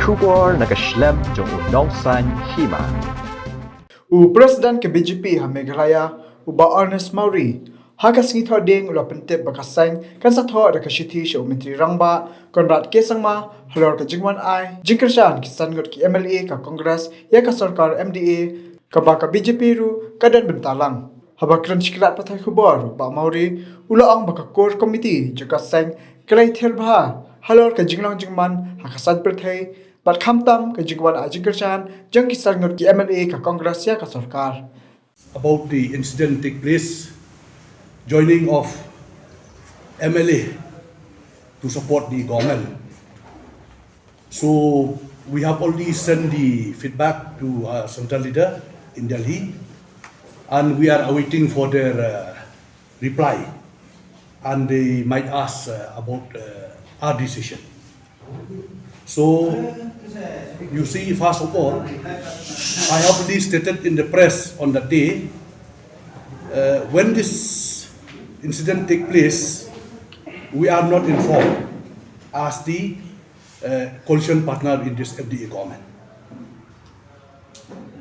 Shubor nakaslem jong unongsan Hima. President ke BJP ha Meghalaya uba Ernest Mauri hakas ngi thoding ula pentep bakasang kan sa tho da kashiti sho mentri rangba konrad kesangma halor ka Jingwan ai Kyrshan kisan ngut ki MLA ka Congress ya ka sarkar MDA ka ba ka BJP ru kadan bentalang haba kran shikrat pathai khubor ba Mauri ula ang baka core committee joka sang klai thelbha halor ka Jingman hakasan perthai But Khamtam ka Jingwan a Kyrshan jang kisan ngut ki MLA ka Congress ya ka sarkar about the incident take place, joining of MLA to support the government. So we have already sent the feedback to our central leader in Delhi, and we are awaiting for their reply, and they might ask about our decision. So you see, first of all, I have already stated in the press on that day, when this incident take place, we are not informed as the coalition partner in this FDA government.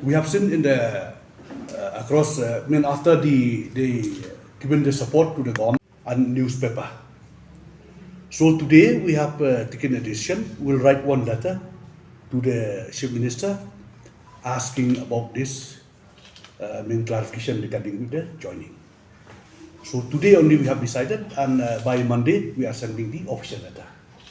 We have seen in the across, after they given the support to the government and newspaper. So today we have taken a decision. We'll write one letter to the Chief Minister asking about this clarification regarding with the joining. So today only we have decided, and by Monday we are sending the official letter.